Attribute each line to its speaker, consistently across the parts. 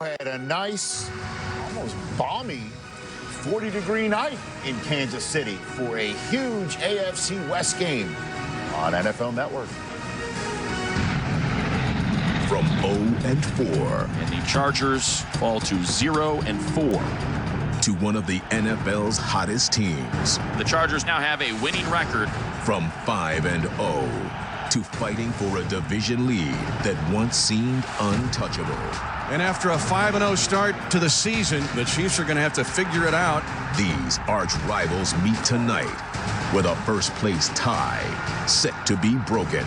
Speaker 1: Arrowhead, a nice, almost balmy 40-degree night in Kansas City for a huge AFC West game on NFL Network.
Speaker 2: From 0-4.
Speaker 3: And the Chargers fall to 0-4.
Speaker 2: To one of the NFL's hottest teams.
Speaker 3: The Chargers now have a winning record.
Speaker 2: From 5-0 to fighting for a division lead that once seemed untouchable.
Speaker 4: And after a 5-0 start to the season, the Chiefs are going to have to figure it out.
Speaker 2: These arch rivals meet tonight with a first-place tie set to be broken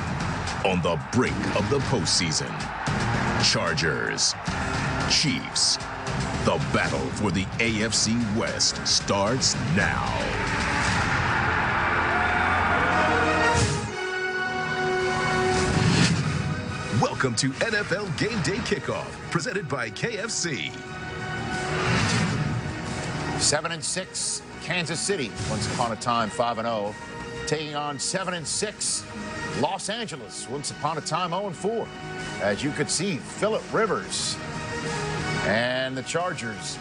Speaker 2: on the brink of the postseason. Chargers, Chiefs. The battle for the AFC West starts now. Welcome to NFL GameDay Kickoff, presented by KFC.
Speaker 1: 7-6, Kansas City, once upon a time 5-0, taking on 7-6, Los Angeles, once upon a time 0-4. As you could see, Phillip Rivers and the Chargers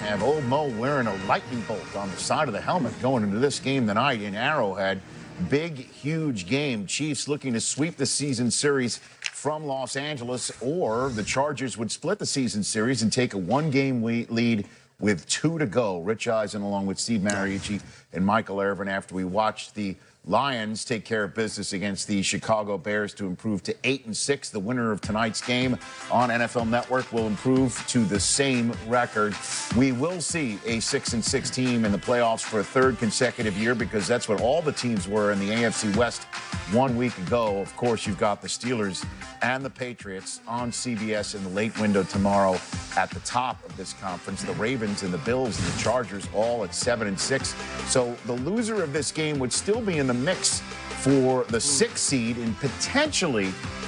Speaker 1: have Old Mo wearing a lightning bolt on the side of the helmet going into this game tonight in Arrowhead. Big, huge game. Chiefs looking to sweep the season series from Los Angeles, or the Chargers would split the season series and take a one-game lead with 2 to go. Rich Eisen along with Steve Mariucci and Michael Irvin after we watched the Lions take care of business against the Chicago Bears to improve to 8-6. The winner of tonight's game on NFL Network will improve to the same record. We will see a 6-6 team in the playoffs for a third consecutive year, because that's what all the teams were in the AFC West 1 week ago. Of course, you've got the Steelers and the Patriots on CBS in the late window tomorrow at the top of this conference. The Ravens and the Bills and the Chargers all at 7-6. So the loser of this game would still be in the mix for the 6th seed and potentially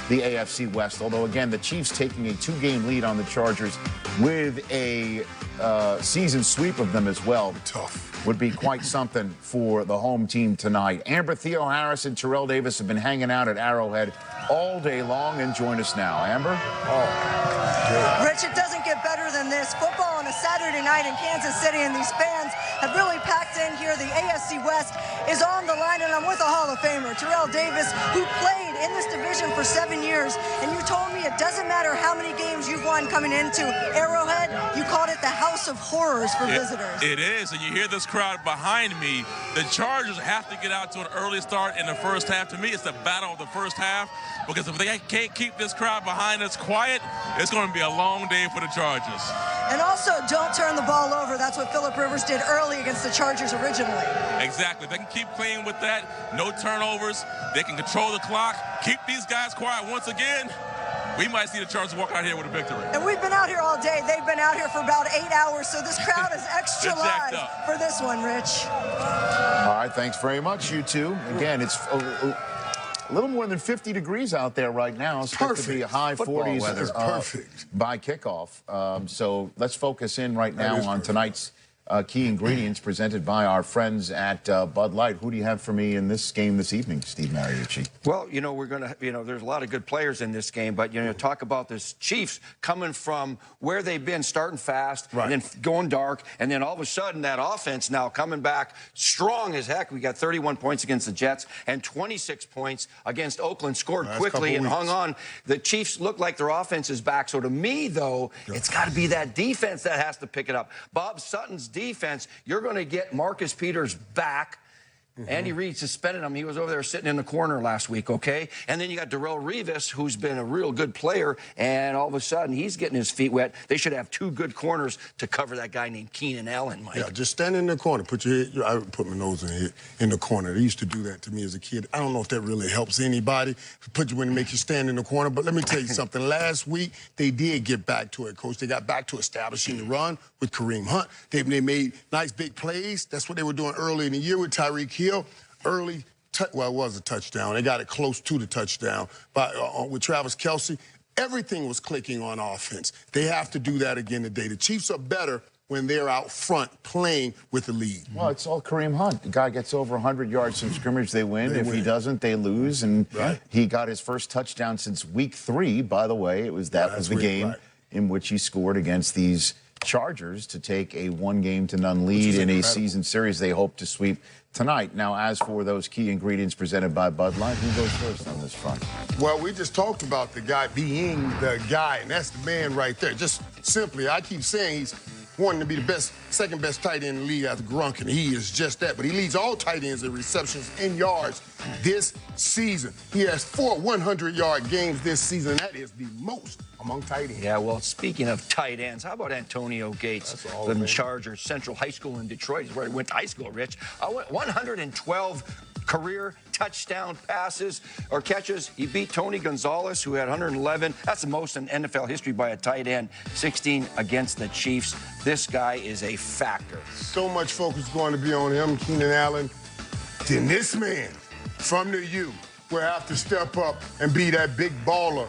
Speaker 1: the AFC West. Although, again, the Chiefs taking a 2-game lead on the Chargers with a season sweep of them as well.
Speaker 5: Tough.
Speaker 1: Would be quite something for the home team tonight. Amber, Theo Harris, and Terrell Davis have been hanging out at Arrowhead all day long and join us now. Amber?
Speaker 6: Rich, it doesn't get better than this. Football on a Saturday night in Kansas City, and these fans have really packed in here. The AFC West is on the line, and I'm with a Hall of Famer, Terrell Davis, who played in this division for 7 years, and you told me it doesn't matter how many games you've won coming into Arrowhead, you called it the House of Horrors for visitors.
Speaker 7: It is, and you hear this crowd behind me. The Chargers have to get out to an early start in the first half. To me, it's the battle of the first half, because if they can't keep this crowd behind us quiet, it's going to be a long day for the Chargers.
Speaker 6: And also, don't turn the ball over. That's what Phillip Rivers did early against the Chargers originally.
Speaker 7: Exactly. They can keep playing with that. No turnovers. They can control the clock. Keep these guys quiet once again. We might see the Chargers walk out here with a victory.
Speaker 6: And we've been out here all day. They've been out here for about 8 hours, so this crowd is extra live for this one, Rich.
Speaker 1: All right, thanks very much, you two. Again, it's a little more than 50 degrees out there right now. It's supposed to be a high 40s
Speaker 5: weather. Perfect.
Speaker 1: By kickoff. So let's focus in right now on tonight's key ingredients presented by our friends at Bud Light. Who do you have for me in this game this evening, Steve Mariucci?
Speaker 8: Well, we're going to, there's a lot of good players in this game, but, talk about this Chiefs coming from where they've been starting fast and then going dark, and then all of a sudden that offense now coming back strong as heck. We got 31 points against the Jets and 26 points against Oakland, scored quickly and hung on. The Chiefs look like their offense is back. So to me, though, it's got to be that defense that has to pick it up. Bob Sutton's defense, you're going to get Marcus Peters back. Andy Reid suspended him. He was over there sitting in the corner last week, okay? And then you got Darrelle Revis, who's been a real good player, and all of a sudden he's getting his feet wet. They should have 2 good corners to cover that guy named Keenan Allen, Mike.
Speaker 5: Yeah, just stand in the corner. Put your head, I would put my nose in the corner. They used to do that to me as a kid. I don't know if that really helps anybody. Put you when it makes you stand in the corner. But let me tell you something. Last week, they did get back to it, Coach. They got back to establishing the run with Kareem Hunt. They made nice big plays. That's what they were doing early in the year with Tyreek Hill. Early, well, it was a touchdown. They got it close to the touchdown with Travis Kelce. Everything was clicking on offense. They have to do that again today. The Chiefs are better when they're out front playing with the lead.
Speaker 1: Well, it's all Kareem Hunt. The guy gets over 100 yards from scrimmage, they win. If he doesn't, they lose. And he got his first touchdown since week 3, by the way. That was the game in which he scored against these Chargers to take a 1-game-to-none lead in a season series they hope to sweep tonight. Now, as for those key ingredients presented by Bud Light, who goes first on this front?
Speaker 5: Well, we just talked about the guy being the guy, and that's the man right there. Just simply, I keep saying he's wanting to be the best, second best tight end in the league after Gronk, and he is just that. But he leads all tight ends in receptions and yards this season. He has 4 100-yard games this season. That is the most among tight ends.
Speaker 8: Yeah, well, speaking of tight ends, how about Antonio Gates, the Chargers Central High School in Detroit, is where he went to high school, Rich. 112 career touchdown passes or catches. He beat Tony Gonzalez, who had 111. That's the most in NFL history by a tight end. 16 against the Chiefs. This guy is a factor.
Speaker 5: So much focus going to be on him, Keenan Allen. Then this man from the U will have to step up and be that big baller,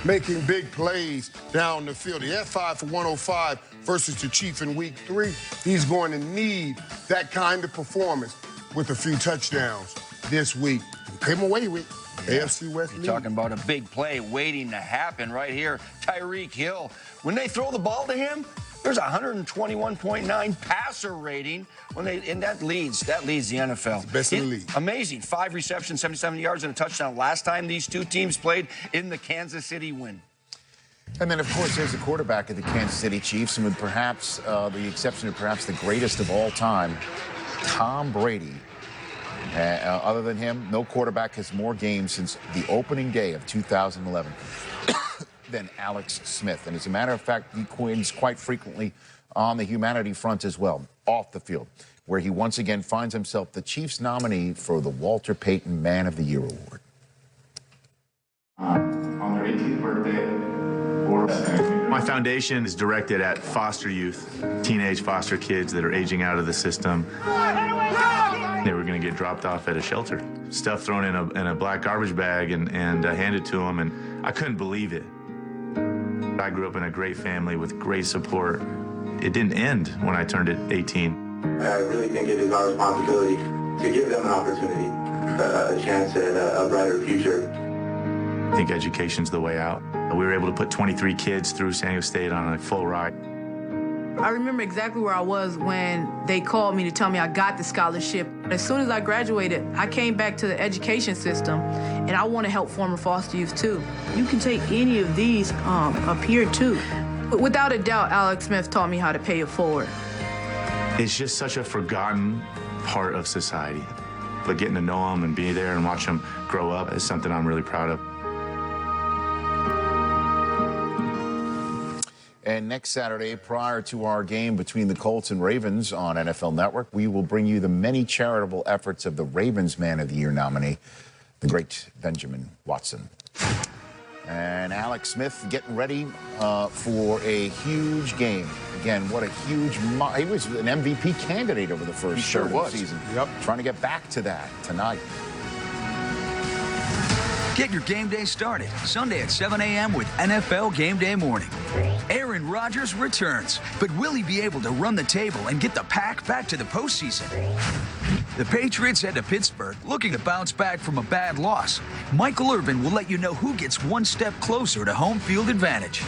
Speaker 5: making big plays down the field. He had 5 for 105 versus the Chiefs in week 3. He's going to need that kind of performance with a few touchdowns this week. Came away with AFC West lead.
Speaker 8: You're talking about a big play waiting to happen right here. Tyreek Hill. When they throw the ball to him, there's a 121.9 passer rating and that leads the NFL.
Speaker 5: Best in the league.
Speaker 8: Amazing. 5 receptions, 77 yards, and a touchdown last time these two teams played in the Kansas City win.
Speaker 1: And then, of course, there's the quarterback of the Kansas City Chiefs, and with perhaps the exception of perhaps the greatest of all time, Tom Brady. Other than him, no quarterback has more games since the opening day of 2011 than Alex Smith. And as a matter of fact, he wins quite frequently on the humanity front as well, off the field, where he once again finds himself the Chiefs nominee for the Walter Payton Man of the Year Award.
Speaker 9: On their 18th birthday, my foundation is directed at foster youth, teenage foster kids that are aging out of the system. They were going to get dropped off at a shelter. Stuff thrown in a black garbage bag and handed to them, and I couldn't believe it. I grew up in a great family with great support. It didn't end when I turned 18.
Speaker 10: I really think it is our responsibility to give them an opportunity, a chance at a brighter future.
Speaker 9: I think education's the way out. We were able to put 23 kids through San Diego State on a full ride.
Speaker 11: I remember exactly where I was when they called me to tell me I got the scholarship. As soon as I graduated, I came back to the education system, and I want to help former foster youth too. You can take any of these up here too. But without a doubt, Alex Smith taught me how to pay it forward.
Speaker 9: It's just such a forgotten part of society. But getting to know them and be there and watch them grow up is something I'm really proud of.
Speaker 1: And next Saturday, prior to our game between the Colts and Ravens on NFL Network, we will bring you the many charitable efforts of the Ravens Man of the Year nominee, the great Benjamin Watson. And Alex Smith getting ready for a huge game. Again, what a huge... he was an MVP candidate over the first third of the season.
Speaker 5: Yep.
Speaker 1: Trying to get back to that tonight.
Speaker 12: Get your game day started Sunday at 7 a.m. with NFL Game Day Morning. Aaron Rodgers returns, but will he be able to run the table and get the Pack back to the postseason? The Patriots head to Pittsburgh looking to bounce back from a bad loss. Michael Irvin will let you know who gets one step closer to home field advantage.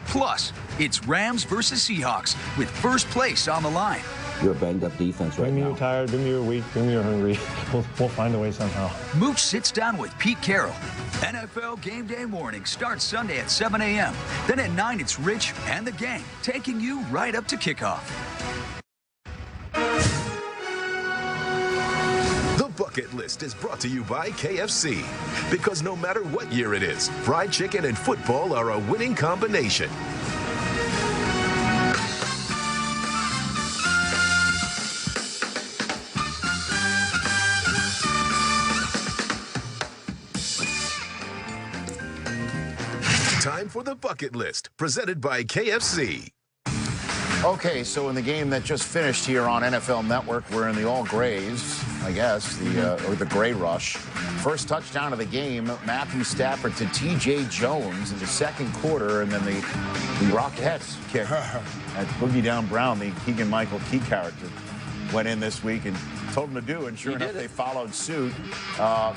Speaker 12: Plus, it's Rams versus Seahawks with first place on the line.
Speaker 13: You're a banged-up defense right now.
Speaker 14: Maybe you're tired, maybe you're weak, maybe you're hungry. We'll find a way somehow.
Speaker 12: Mooch sits down with Pete Carroll. NFL Game Day Morning starts Sunday at 7 a.m. Then at 9, it's Rich and the gang taking you right up to kickoff.
Speaker 2: The Bucket List is brought to you by KFC. Because no matter what year it is, fried chicken and football are a winning combination. Time for the Bucket List, presented by KFC.
Speaker 1: Okay, so in the game that just finished here on NFL Network, we're in the all grays, I guess, or the gray rush. First touchdown of the game, Matthew Stafford to T.J. Jones in the second quarter, and then the Rockettes kick at Boogie Down Brown, the Keegan-Michael Key character, went in this week and told them to do, and sure enough, they followed suit.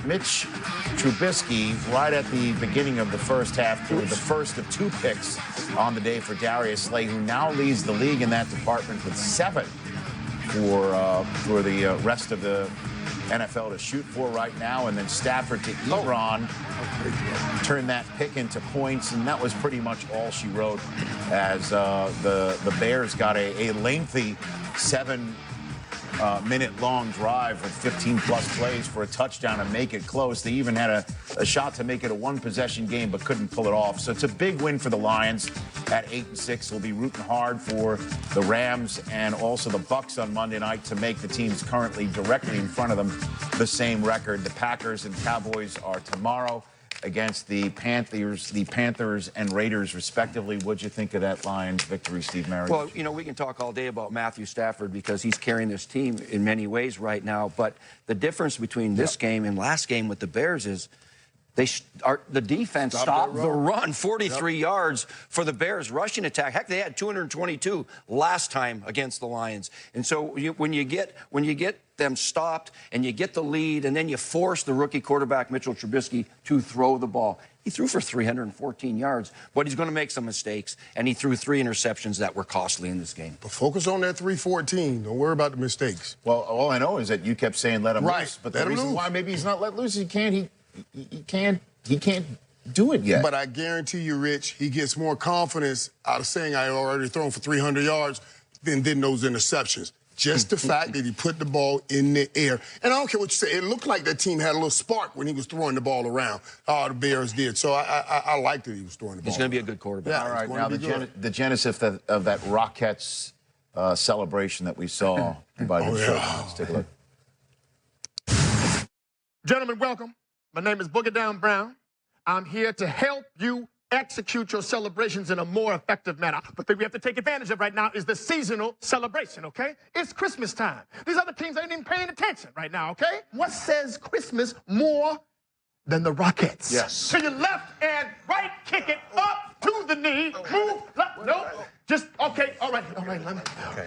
Speaker 1: Mitch Trubisky, right at the beginning of the first half, threw the first of 2 picks on the day for Darius Slay, who now leads the league in that department with 7 for the rest of the NFL to shoot for right now. And then Stafford to Ebron turned that pick into points, and that was pretty much all she wrote as the Bears got a lengthy 7-minute-long drive with 15-plus plays for a touchdown and make it close. They even had a shot to make it a 1-possession game but couldn't pull it off. So it's a big win for the Lions at 8-6. We'll be rooting hard for the Rams and also the Bucs on Monday night to make the teams currently directly in front of them the same record. The Packers and Cowboys are tomorrow against the Panthers and Raiders, respectively. What'd you think of that Lions victory, Steve Merritt?
Speaker 8: Well, you know, we can talk all day about Matthew Stafford because he's carrying this team in many ways right now. But the difference between this game and last game with the Bears is the defense stopped the run 43 yards for the Bears rushing attack. Heck, they had 222 last time against the Lions. And so when you get them stopped and you get the lead and then you force the rookie quarterback Mitchell Trubisky to throw the ball. He threw for 314 yards, but he's going to make some mistakes, and he threw 3 interceptions that were costly in this game.
Speaker 5: But focus on that 314. Don't worry about the mistakes.
Speaker 1: Well, all I know is that you kept saying let him loose, but the reason why maybe he's not let loose, he can't do it yet.
Speaker 5: But I guarantee you, Rich, he gets more confidence out of saying I already thrown for 300 yards than those interceptions. Just the fact that he put the ball in the air. And I don't care what you say. It looked like that team had a little spark when he was throwing the ball around. The Bears did. So I liked that he was throwing the ball.
Speaker 8: He's going to be a good quarterback.
Speaker 5: Yeah,
Speaker 1: all right, now the genesis of that Rockettes celebration that we saw by the show. Let's take a look.
Speaker 15: Gentlemen, welcome. My name is Booger Down Brown. I'm here to help you execute your celebrations in a more effective manner. The thing we have to take advantage of right now is the seasonal celebration, okay? It's Christmas time. These other teams ain't even paying attention right now, okay? What says Christmas more than the Rockettes?
Speaker 1: Yes.
Speaker 15: To your left and right, kick it up to the knee, move left, no, just, okay, all right,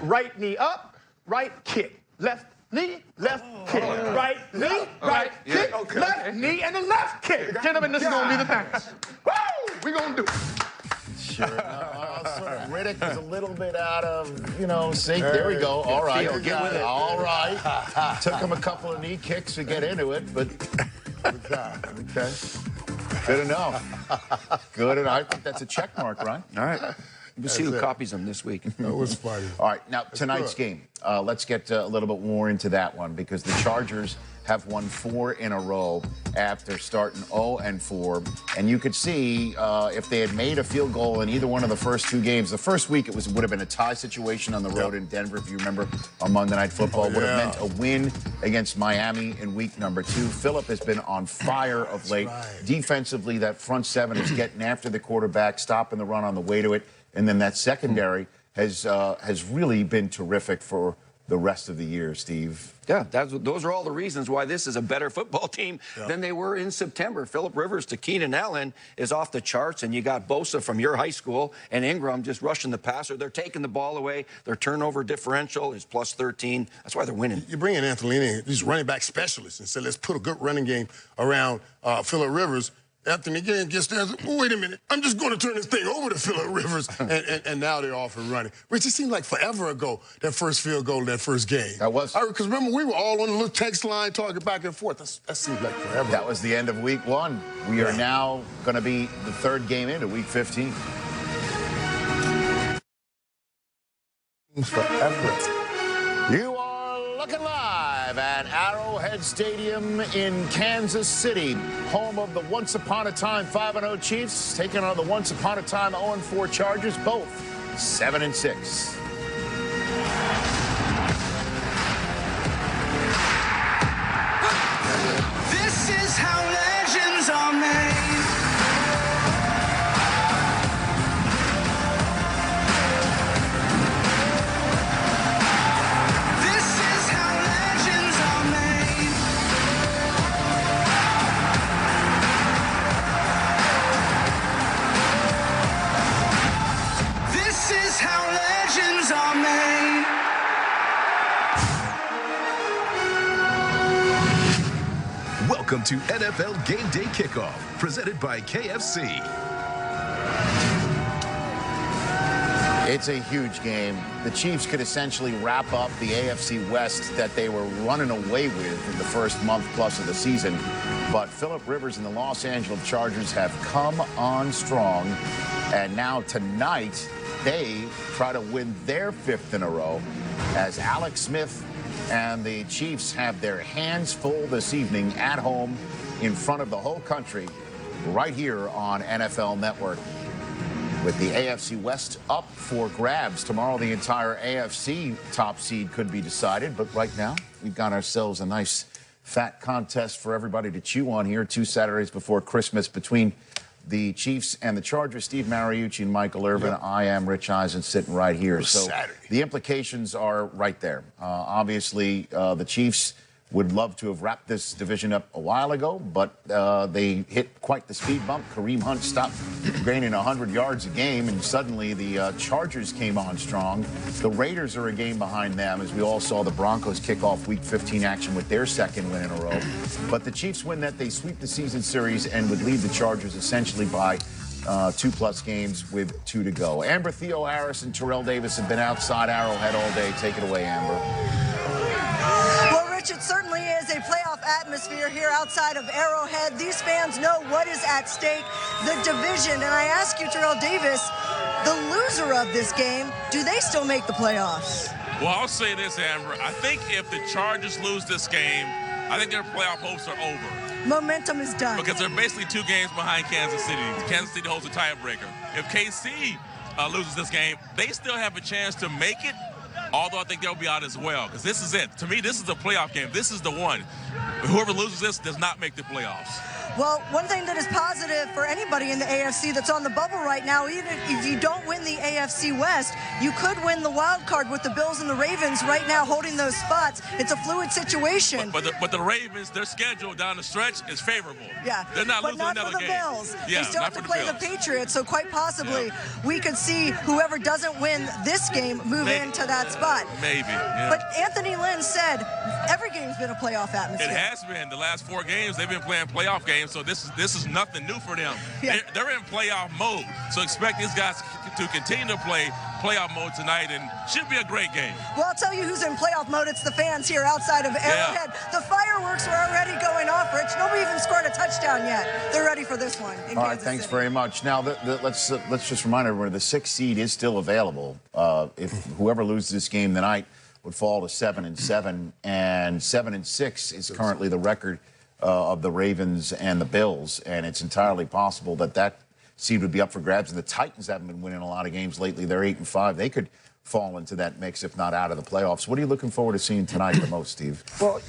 Speaker 15: right knee up, right kick, left knee, left kick, right knee, right kick, left knee, and the left kick. Gentlemen, this is going to be the package. Woo! We're going to do it.
Speaker 1: Sure. Riddick is a little bit out of, sync. There we go. All right.
Speaker 8: Get with it.
Speaker 1: All right. Took him a couple of knee kicks to get into it, but okay. Good enough. Good enough. I think that's a check mark, right?
Speaker 8: All right. We'll see who copies them this week.
Speaker 5: That was funny.
Speaker 1: All right, now tonight's game. Let's get a little bit more into that one because the Chargers have won 4 in a row after starting 0-4. And you could see if they had made a field goal in either one of the first 2 games. The first week it would have been a tie situation on the road in Denver, if you remember, on Monday Night Football. Would have meant a win against Miami in week number 2. Phillip has been on fire of late. Defensively, that front 7 is getting after the quarterback, stopping the run on the way to it. And then that secondary has really been terrific for the rest of the year, Steve.
Speaker 8: Yeah, those are all the reasons why this is a better football team than they were in September. Phillip Rivers to Keenan Allen is off the charts, and you got Bosa from your high school and Ingram just rushing the passer. They're taking the ball away. Their turnover differential is plus 13. That's why they're winning.
Speaker 5: You bring in Anthony in, he's running back specialist, and said, let's put a good running game around Phillip Rivers. Anthony again gets there and says, oh, wait a minute, I'm just going to turn this thing over to Phillip Rivers. and now they're off and running. Which it seemed like forever ago, that first field goal in that first game.
Speaker 1: That was.
Speaker 5: Because remember, we were all on the little text line talking back and forth. That seemed like forever.
Speaker 1: That was the end of week 1. We are now going to be the 3rd game into week 15.
Speaker 5: Forever.
Speaker 1: You are looking live at Arrowhead Stadium in Kansas City, home of the once upon a time 5-0 Chiefs, taking on the once upon a time 0-4 Chargers, both 7-6.
Speaker 16: This is how legends are made. This is how legends
Speaker 2: Welcome to NFL GameDay Kickoff, presented by KFC.
Speaker 1: It's a huge game. The Chiefs could essentially wrap up the AFC West that they were running away with in the first month plus of the season. But Phillip Rivers and the Los Angeles Chargers have come on strong. And now tonight, they try to win their 5th in a row as Alex Smith and the Chiefs have their hands full this evening at home in front of the whole country right here on NFL Network. With the AFC West up for grabs. Tomorrow, the entire AFC top seed could be decided. But right now, we've got ourselves a nice fat contest for everybody to chew on here 2 Saturdays before Christmas between the Chiefs and the Chargers. Steve Mariucci and Michael Irvin. Yep. I am Rich Eisen sitting right here. So Saturday. The implications are right there. Obviously, the Chiefs would love to have wrapped this division up a while ago, but they hit quite the speed bump. Kareem Hunt stopped gaining 100 yards a game, and suddenly the Chargers came on strong. The Raiders are a game behind them, as we all saw the Broncos kick off Week 15 action with their 2nd win in a row. But the Chiefs win that, they sweep the season series and would lead the Chargers essentially by 2+ games with 2 to go. Amber, Theo Harris, and Terrell Davis have been outside Arrowhead all day. Take it away, Amber.
Speaker 6: It certainly is a playoff atmosphere here outside of Arrowhead. These fans know what is at stake, the division. And I ask you, Terrell Davis, the loser of this game, do they still make the playoffs?
Speaker 7: Well, I'll say this, Amber. I think if the Chargers lose this game, I think their playoff hopes are over.
Speaker 6: Momentum is done.
Speaker 7: Because they're basically 2 games behind Kansas City. Kansas City holds a tiebreaker. If KC loses this game, they still have a chance to make it. Although I think they'll be out as well, because this is it. To me, this is a playoff game. This is the one. Whoever loses this does not make the playoffs.
Speaker 6: Well, one thing that is positive for anybody in the AFC that's on the bubble right now, even if you don't win the AFC West, you could win the wild card with the Bills and the Ravens right now holding those spots. It's a fluid situation.
Speaker 7: But the Ravens, their schedule down the stretch is favorable.
Speaker 6: Yeah.
Speaker 7: They're not losing another game.
Speaker 6: But not for the Bills.
Speaker 7: Yeah,
Speaker 6: they still have to play the Patriots, so quite possibly we could see whoever doesn't win this game move into that spot.
Speaker 7: Maybe. Yeah.
Speaker 6: But Anthony Lynn said every game's been a playoff atmosphere.
Speaker 7: It has been. The last 4 games, they've been playing playoff games, so this is nothing new for them. Yeah. They're in playoff mode, so expect these guys to continue to play playoff mode tonight, and should be a great game.
Speaker 6: Well, I'll tell you who's in playoff mode. It's the fans here outside of Arrowhead. Yeah. The fireworks are already going off, Rich. Nobody even scored a touchdown yet. They're ready for this one in
Speaker 1: All
Speaker 6: Kansas
Speaker 1: right, thanks
Speaker 6: City.
Speaker 1: very much. Now, let's just remind everyone, the 6th seed is still available. If whoever loses this game tonight would fall to 7-7, and 7-6 is currently the record of the Ravens and the Bills, and it's entirely possible that seed would be up for grabs. And the Titans haven't been winning a lot of games lately. They're 8-5. They could fall into that mix, if not out of the playoffs. What are you looking forward to seeing tonight the most, Steve?
Speaker 8: Well,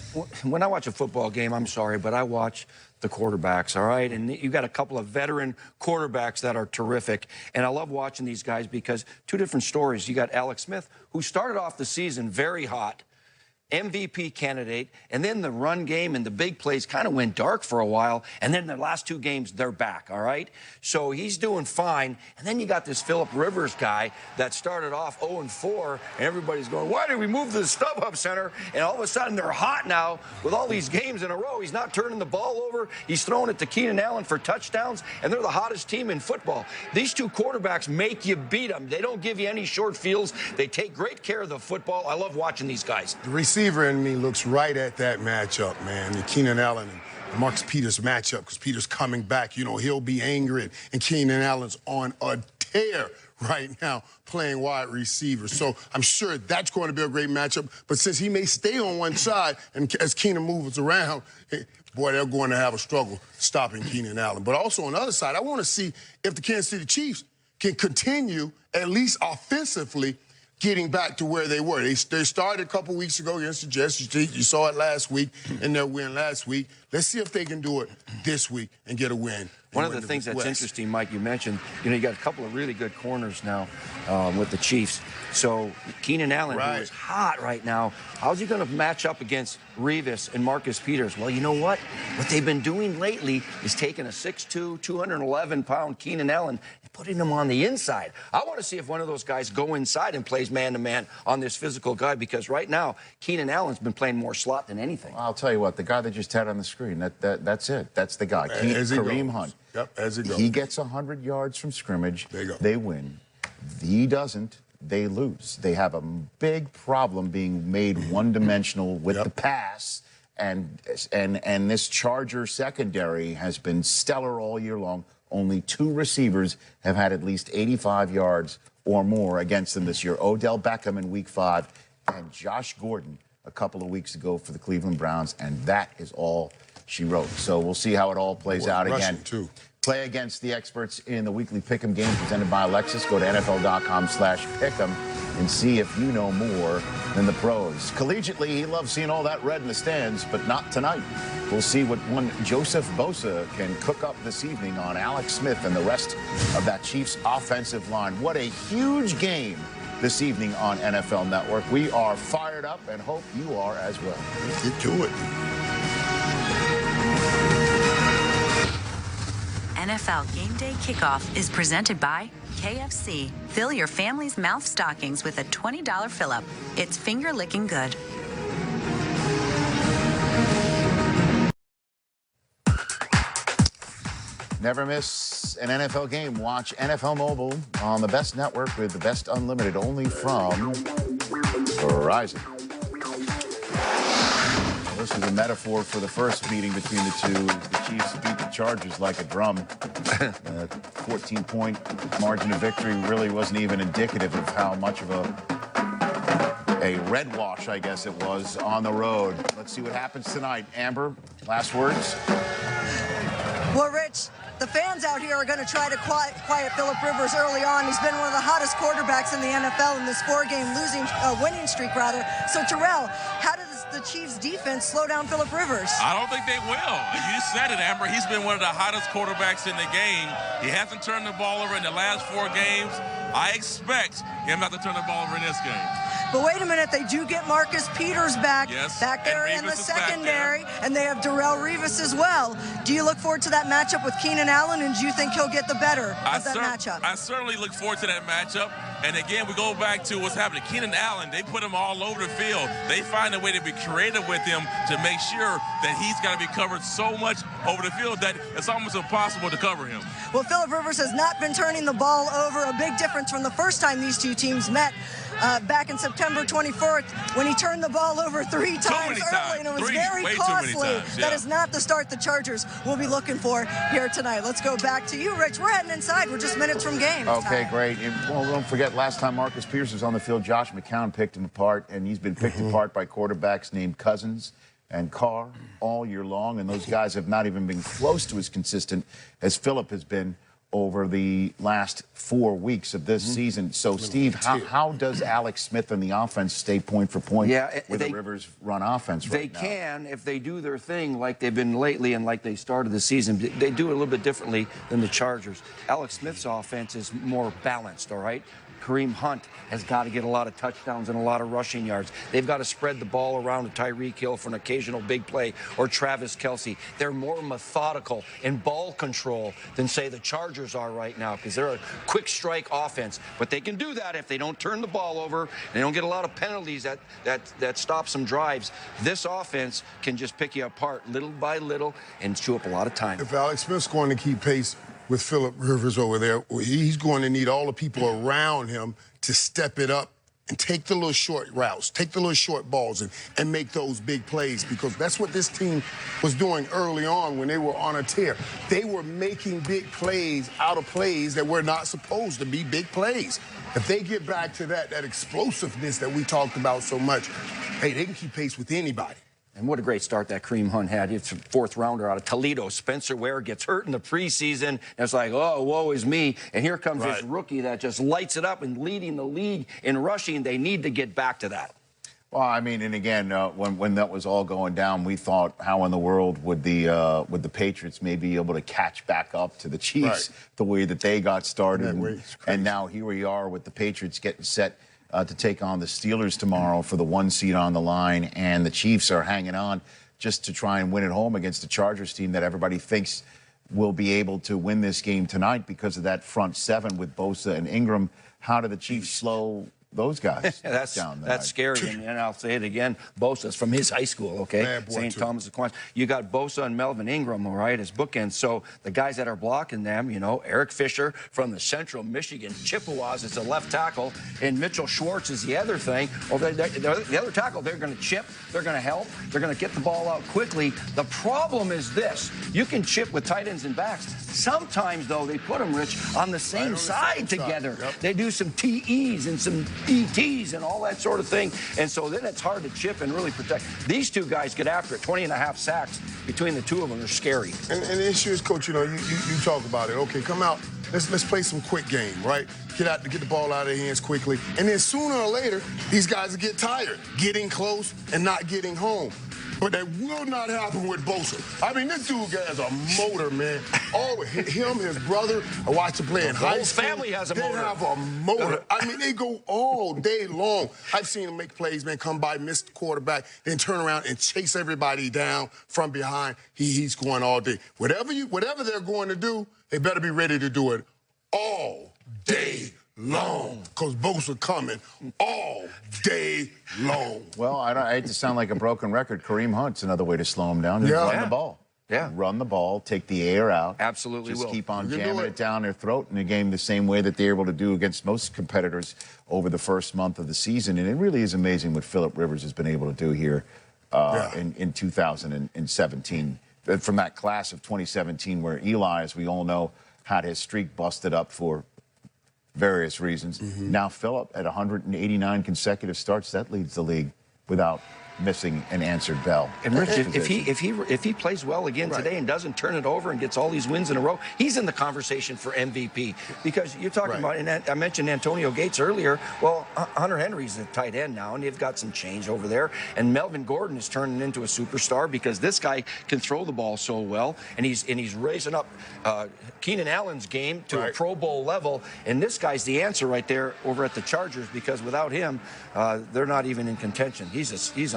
Speaker 8: when I watch a football game, I'm sorry, but I watch the quarterbacks, all right? And you've got a couple of veteran quarterbacks that are terrific. And I love watching these guys because 2 different stories. You got Alex Smith, who started off the season very hot, MVP candidate, and then the run game and the big plays kind of went dark for a while, and then the last 2 games, they're back, all right? So he's doing fine, and then you got this Phillip Rivers guy that started off 0-4, and everybody's going, why did we move to the StubHub Center? And all of a sudden, they're hot now with all these games in a row. He's not turning the ball over. He's throwing it to Keenan Allen for touchdowns, and they're the hottest team in football. These 2 quarterbacks make you beat them. They don't give you any short fields. They take great care of the football. I love watching these guys.
Speaker 5: The receiver in me looks right at that matchup, man. The Keenan Allen and Marcus Peters matchup, because Peters coming back. You know, he'll be angry, and Keenan Allen's on a tear right now playing wide receiver. So I'm sure that's going to be a great matchup. But since he may stay on one side, and as Keenan moves around, boy, they're going to have a struggle stopping Keenan Allen. But also on the other side, I want to see if the Kansas City Chiefs can continue, at least offensively, getting back to where they were. They started a couple weeks ago against the Jets. You saw it last week in their win last week. Let's see if they can do it this week and get a win
Speaker 8: One of the things that's interesting, Mike, you mentioned, you got a couple of really good corners now with the Chiefs. So Keenan Allen, who is hot right now, how's he going to match up against Revis and Marcus Peters? Well, you know what? What they've been doing lately is taking a 6'2", 211-pound Keenan Allen and putting him on the inside. I want to see if one of those guys go inside and plays man-to-man on this physical guy, because right now, Keenan Allen's been playing more slot than anything.
Speaker 1: I'll tell you what, the guy that just had on the screen, that's it. That's the guy, Kareem Hunt.
Speaker 5: Yep, as he goes.
Speaker 1: He gets 100 yards from scrimmage.
Speaker 5: There you go.
Speaker 1: They win. He doesn't. They lose. They have a big problem being made one-dimensional with the pass, and this Charger secondary has been stellar all year long. Only 2 receivers have had at least 85 yards or more against them this year. Odell Beckham in Week 5 and Josh Gordon a couple of weeks ago for the Cleveland Browns, and that is all she wrote. So we'll see how it all plays out again.
Speaker 5: Too.
Speaker 1: Play against the experts in the weekly Pick'em game presented by Alexis. Go to NFL.com/Pick'em and see if you know more than the pros. Collegiately, he loves seeing all that red in the stands, but not tonight. We'll see what one Joseph Bosa can cook up this evening on Alex Smith and the rest of that Chiefs offensive line. What a huge game this evening on NFL Network. We are fired up and hope you are as well.
Speaker 5: Let's get to it.
Speaker 17: NFL Game Day Kickoff is presented by KFC. Fill your family's mouth stockings with a $20 fill-up. It's finger-licking good.
Speaker 1: Never miss an NFL game. Watch NFL Mobile on the best network with the best unlimited, only from Verizon. This is a metaphor for the first meeting between the two. The Chiefs beat the Chargers like a drum. 14-point margin of victory really wasn't even indicative of how much of a red wash, I guess it was, on the road. Let's see what happens tonight. Amber, last words?
Speaker 6: Well, Rich, the fans out here are going to try to quiet Phillip Rivers early on. He's been one of the hottest quarterbacks in the NFL in this 4-game winning streak, rather. So, Terrell, how does the Chiefs' defense slow down Phillip Rivers?
Speaker 7: I don't think they will. You said it, Amber. He's been one of the hottest quarterbacks in the game. He hasn't turned the ball over in the last 4 games. I expect him not to turn the ball over in this game.
Speaker 6: But wait a minute, they do get Marcus Peters back there in the secondary, and they have Darrelle Revis as well. Do you look forward to that matchup with Keenan Allen, and do you think he'll get the better of that matchup?
Speaker 7: I certainly look forward to that matchup. And again, we go back to what's happening. Keenan Allen, they put him all over the field. They find a way to be creative with him to make sure that he's got to be covered so much over the field that it's almost impossible to cover him.
Speaker 6: Well, Phillip Rivers has not been turning the ball over. A big difference from the first time these two teams met back in September 24th when he turned the ball over 3 times early, and it was very costly. That is not the start the Chargers will be looking for here tonight. Let's go back to you, Rich. We're heading inside. We're just minutes from game.
Speaker 1: Okay, great. And, well, don't forget, last time Marcus Peters was on the field, Josh McCown picked him apart, and he's been picked apart by quarterbacks named Cousins and Carr all year long, and those guys have not even been close to as consistent as Phillip has been over the last 4 weeks of this season. So, Steve, how does Alex Smith and the offense stay point for point with the Rivers run offense right now?
Speaker 8: They can if they do their thing like they've been lately and like they started the season. They do it a little bit differently than the Chargers. Alex Smith's offense is more balanced, all right? Kareem Hunt has got to get a lot of touchdowns and a lot of rushing yards. They've got to spread the ball around to Tyreek Hill for an occasional big play, or Travis Kelce. They're more methodical in ball control than, say, the Chargers are right now, because they're a quick strike offense. But they can do that if they don't turn the ball over. They don't get a lot of penalties that stop some drives. This offense can just pick you apart little by little and chew up a lot of time.
Speaker 5: If Alex Smith's going to keep pace with Phillip Rivers over there, he's going to need all the people around him to step it up and take the little short routes, take the little short balls and make those big plays, because that's what this team was doing early on when they were on a tear. They were making big plays out of plays that were not supposed to be big plays. If they get back to that explosiveness that we talked about so much, hey, they can keep pace with anybody.
Speaker 8: And what a great start that Kareem Hunt had. It's a 4th rounder out of Toledo. Spencer Ware gets hurt in the preseason. And it's like, oh, woe is me. And here comes this rookie that just lights it up and leading the league in rushing. They need to get back to that.
Speaker 1: Well, I mean, and again, when that was all going down, we thought, how in the world would the Patriots maybe be able to catch back up to the Chiefs the way that they got started? And now here we are with the Patriots getting set to take on the Steelers tomorrow for the 1 seed on the line, and the Chiefs are hanging on just to try and win at home against the Chargers team that everybody thinks will be able to win this game tonight because of that front seven with Bosa and Ingram. How do the Chiefs slow those guys down?
Speaker 8: That's scary, and I'll say it again. Bosa's from his high school, okay? St. Thomas Aquinas. You got Bosa and Melvin Ingram, all right, as bookends. So the guys that are blocking them, you know, Eric Fisher from the Central Michigan Chippewas is the left tackle, and Mitchell Schwartz is the other thing. Well, the other tackle, they're going to chip, they're going to help, they're going to get the ball out quickly. The problem is this: you can chip with tight ends and backs. Sometimes, though, they put them, Rich, on the same side together. They do some TEs and some ETs and all that sort of thing. And so then it's hard to chip and really protect. These two guys get after it. 20.5 sacks between the two of them. They're scary.
Speaker 5: And the issue is, Coach, you know, you talk about it. Okay, come out. Let's play some quick game, right? Get the ball out of their hands quickly. And then sooner or later, these guys will get tired, getting close and not getting home. But that will not happen with Bosa. I mean, this dude has a motor, man. Oh, him, his brother, I watched him play in high school.
Speaker 8: The whole family has a motor.
Speaker 5: They have a motor. I mean, they go all day long. I've seen him make plays, man, come by, miss the quarterback, then turn around and chase everybody down from behind. He's going all day. Whatever they're going to do, they better be ready to do it all day long, because Bosa coming all day long.
Speaker 1: Well, I hate to sound like a broken record. Kareem Hunt's another way to slow him down. Just run the ball.
Speaker 8: Yeah.
Speaker 1: Run the ball, take the air out.
Speaker 8: Absolutely
Speaker 1: Just
Speaker 8: will.
Speaker 1: keep on jamming it down their throat in the game the same way that they're able to do against most competitors over the first month of the season. And it really is amazing what Phillip Rivers has been able to do here in 2017. From that class of 2017 where Eli, as we all know, had his streak busted up for various reasons. Now Phillip at 189 consecutive starts, that leads the league without missing an answered bell.
Speaker 8: And Rich, if he plays well again today and doesn't turn it over and gets all these wins in a row, he's in the conversation for MVP. Because you're talking about, and I mentioned Antonio Gates earlier. Well, Hunter Henry's a tight end now, and they've got some change over there. And Melvin Gordon is turning into a superstar because this guy can throw the ball so well, and he's raising up Keenan Allen's game to a Pro Bowl level. And this guy's the answer right there over at the Chargers, because without him, they're not even in contention. He's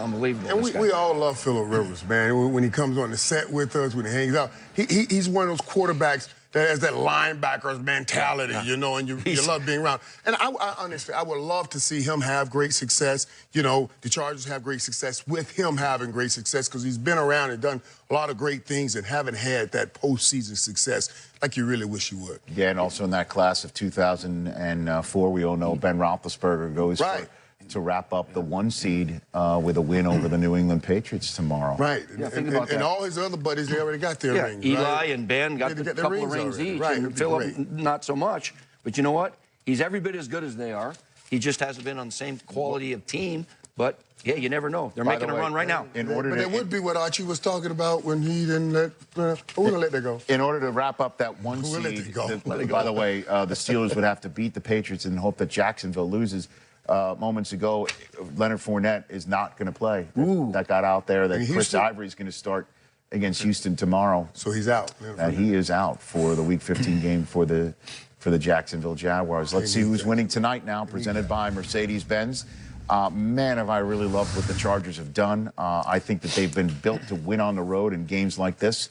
Speaker 8: unbelievable.
Speaker 5: And we all love Phillip Rivers, man. When he comes on the set with us, when he hangs out, he's one of those quarterbacks that has that linebackers mentality, you know, and you love being around. And I honestly, I would love to see him have great success. You know, the Chargers have great success with him having great success, because he's been around and done a lot of great things and haven't had that postseason success like you really wish you would.
Speaker 1: Yeah, and also in that class of 2004, we all know Ben Roethlisberger goes to wrap up the 1 seed with a win over the New England Patriots tomorrow.
Speaker 5: Right.
Speaker 8: Yeah, think about that.
Speaker 5: And all his other buddies, they already got their rings.
Speaker 8: Eli and Ben got a couple of rings each, and Phillip not so much. But you know what? He's every bit as good as they are. He just hasn't been on the same quality of team. But, yeah, you never know. They're making a run right now.
Speaker 5: But that would be what Archie was talking about when he didn't let... we're going to let that go.
Speaker 1: In order to wrap up that 1 seed, by the way, the Steelers would have to beat the Patriots and hope that Jacksonville loses. Moments ago, Leonard Fournette is not going to play. That got out there that Chris Ivory is going to start against Houston tomorrow.
Speaker 5: So he's out.
Speaker 1: He is out for the Week 15 game for the Jacksonville Jaguars. Let's see who's winning tonight now, presented by Mercedes-Benz. Man, have I really loved what the Chargers have done. I think that they've been built to win on the road in games like this,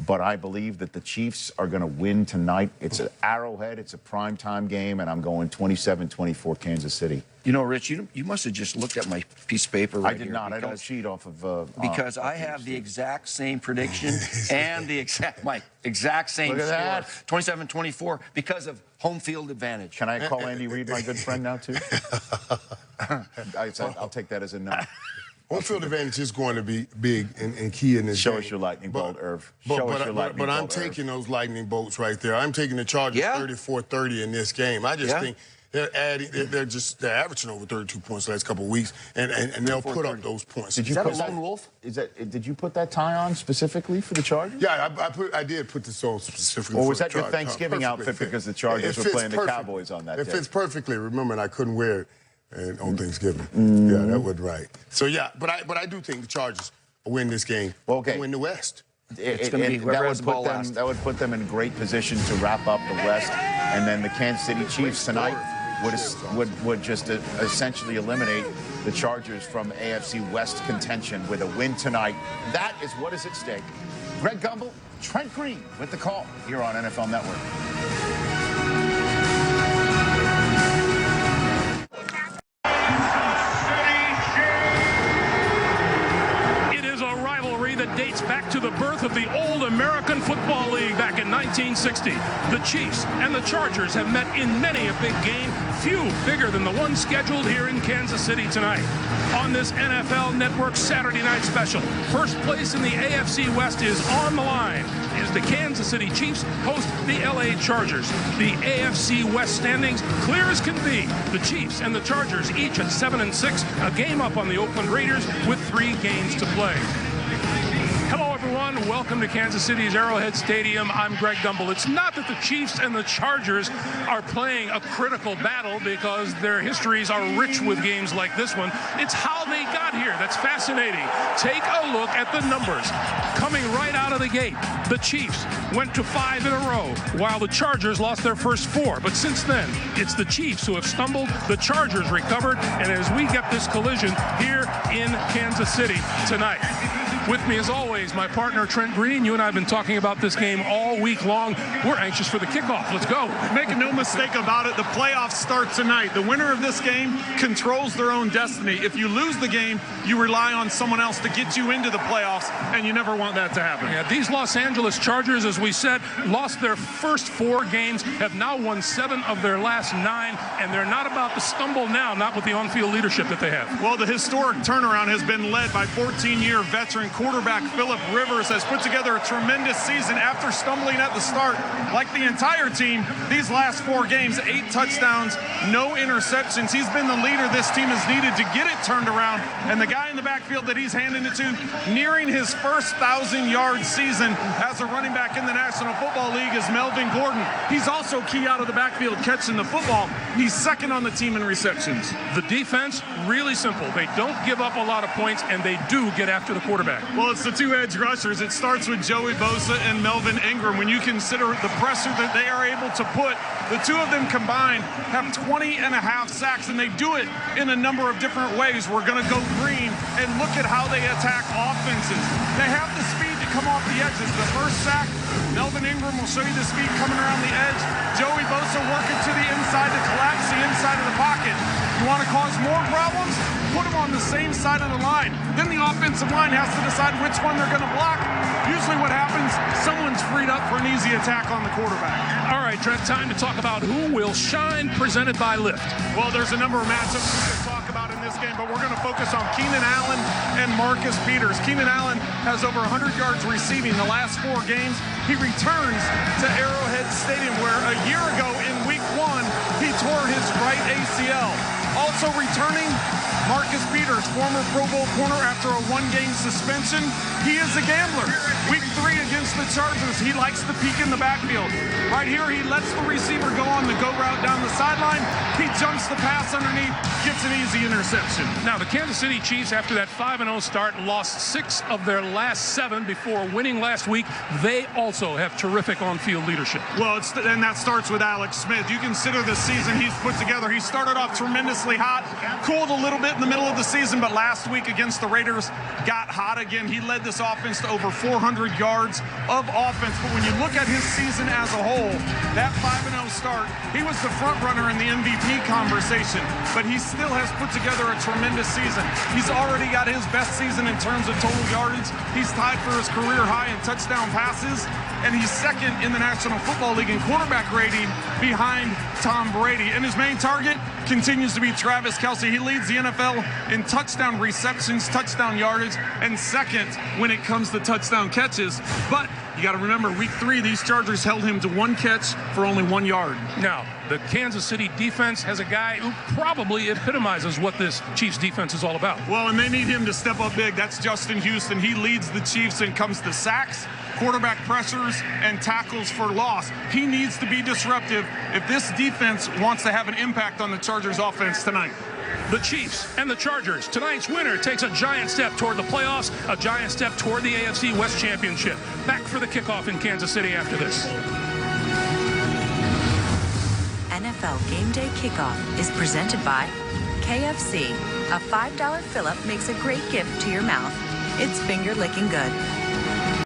Speaker 1: but I believe that the Chiefs are going to win tonight. It's an Arrowhead, it's a primetime game, and I'm going 27-24 Kansas City.
Speaker 8: You know, Rich, you must have just looked at my piece of paper right here.
Speaker 1: I did not. I don't cheat off of...
Speaker 8: because I have the exact same prediction and the exact same
Speaker 1: Look at
Speaker 8: score. 27-24 because of home field advantage.
Speaker 1: Can I call Andy Reid my good friend now, too? I'll take that as a no.
Speaker 5: Home field advantage is going to be big and key in this
Speaker 1: Show
Speaker 5: game.
Speaker 1: us your lightning bolt, Irv.
Speaker 5: But I'm taking those lightning bolts right there. I'm taking the Chargers 34-30 in this game. I just think they're averaging over 32 points the last couple of weeks, and they'll put up those points.
Speaker 8: Is that a lone wolf?
Speaker 1: Did you put that tie on specifically for the Chargers?
Speaker 5: Yeah, I did put this on specifically.
Speaker 1: Or was
Speaker 5: for
Speaker 1: that your Thanksgiving outfit because the Chargers were playing the Cowboys on that day?
Speaker 5: It fits perfectly. Remember, and I couldn't wear it And on Thanksgiving. Yeah, that was right. So, yeah, but I do think the Chargers will win this game.
Speaker 1: Okay.
Speaker 5: Win the West.
Speaker 8: It's going to be whoever has the ball last.
Speaker 1: That would put them in great position to wrap up the West. And then the Kansas City Chiefs tonight would just essentially eliminate the Chargers from AFC West contention with a win tonight. That is what is at stake. Greg Gumbel, Trent Green with the call here on NFL Network.
Speaker 18: That dates back to the birth of the old American Football League back in 1960. The Chiefs and the Chargers have met in many a big game, few bigger than the one scheduled here in Kansas City tonight. On this NFL Network Saturday night special, first place in the AFC West is on the line as the Kansas City Chiefs host the LA Chargers. The AFC West standings clear as can be. The Chiefs and the Chargers each at 7-6, a game up on the Oakland Raiders with 3 games to play. Hello, everyone. Welcome to Kansas City's Arrowhead Stadium. I'm Greg Gumbel. It's not that the Chiefs and the Chargers are playing a critical battle because their histories are rich with games like this one. It's how they got here that's fascinating. Take a look at the numbers. Coming right out of the gate, the Chiefs went to 5 in a row, while the Chargers lost their first 4. But since then, it's the Chiefs who have stumbled, the Chargers recovered, and as we get this collision here in Kansas City tonight. With me, as always, my partner, Trent Green. You and I have been talking about this game all week long. We're anxious for the kickoff. Let's go.
Speaker 19: Make no mistake about it, the playoffs start tonight. The winner of this game controls their own destiny. If you lose the game, you rely on someone else to get you into the playoffs, and you never want that to happen.
Speaker 18: Yeah, these Los Angeles Chargers, as we said, lost their first 4 games, have now won 7 of their last 9, and they're not about to stumble now, not with the on-field leadership that they have.
Speaker 19: Well, the historic turnaround has been led by 14-year veteran quarterback Philip Rivers, has put together a tremendous season after stumbling at the start. Like the entire team, these last 4 games, 8 touchdowns, no interceptions. He's been the leader this team has needed to get it turned around, and the guy in the backfield that he's handing it to, nearing his first 1,000-yard season as a running back in the National Football League, is Melvin Gordon. He's also key out of the backfield catching the football. He's second on the team in receptions.
Speaker 18: The defense, really simple. They don't give up a lot of points, and they do get after the quarterback.
Speaker 19: Well, it's the 2 edge rushers. It starts with Joey Bosa and Melvin Ingram. When you consider the pressure that they are able to put, the 2 of them combined have 20.5 sacks, and they do it in a number of different ways. We're going to go green and look at how they attack offenses. They have the speed to come off the edges. The first sack, Melvin Ingram will show you the speed coming around the edge. Joey Bosa working to the inside to collapse the inside of the pocket. You want to cause more problems? Put them on the same side of the line. Then the offensive line has to decide which one they're going to block. Usually what happens, someone's freed up for an easy attack on the quarterback.
Speaker 18: All right, Trent, time to talk about who will shine, presented by Lyft.
Speaker 19: Well, there's a number of matchups we could talk about in this game, but we're going to focus on Keenan Allen and Marcus Peters. Keenan Allen has over 100 yards receiving the last 4 games. He returns to Arrowhead Stadium, where a year ago in Week 1, he tore his right ACL. Also returning, Marcus Peters, former Pro Bowl corner after a 1-game suspension. He is a gambler. Week 3 against the Chargers, he likes to peek in the backfield. Right here, he lets the receiver go on the go route down the sideline. He jumps the pass underneath, gets an easy interception.
Speaker 18: Now, the Kansas City Chiefs, after that 5-0 start, lost 6 of their last 7 before winning last week. They also have terrific on-field leadership.
Speaker 19: Well, and that starts with Alex Smith. You consider the season he's put together. He started off tremendously hot, cooled a little bit in the middle of the season, but last week against the Raiders got hot again. He led this offense to over 400 yards of offense. But when you look at his season as a whole, that 5-0 start, he was the front runner in the MVP conversation, but he still has put together a tremendous season. He's already got his best season in terms of total yardage. He's tied for his career high in touchdown passes, and he's second in the National Football League in quarterback rating behind Tom Brady. And his main target continues to be Travis Kelce. He leads the NFL in touchdown receptions, touchdown yardage, and second when it comes to touchdown catches. But you got to remember, Week 3, these Chargers held him to 1 catch for only 1 yard.
Speaker 18: Now, the Kansas City defense has a guy who probably epitomizes what this Chiefs defense is all about.
Speaker 19: Well, and they need him to step up big. That's Justin Houston. He leads the Chiefs when it comes to sacks, quarterback pressures, and tackles for loss. He needs to be disruptive if this defense wants to have an impact on the Chargers offense tonight.
Speaker 18: The Chiefs and the Chargers. Tonight's winner takes a giant step toward the playoffs, a giant step toward the AFC West Championship. Back for the kickoff in Kansas City after this.
Speaker 17: NFL Game Day Kickoff is presented by KFC. A $5 fill-up makes a great gift to your mouth. It's finger-licking good.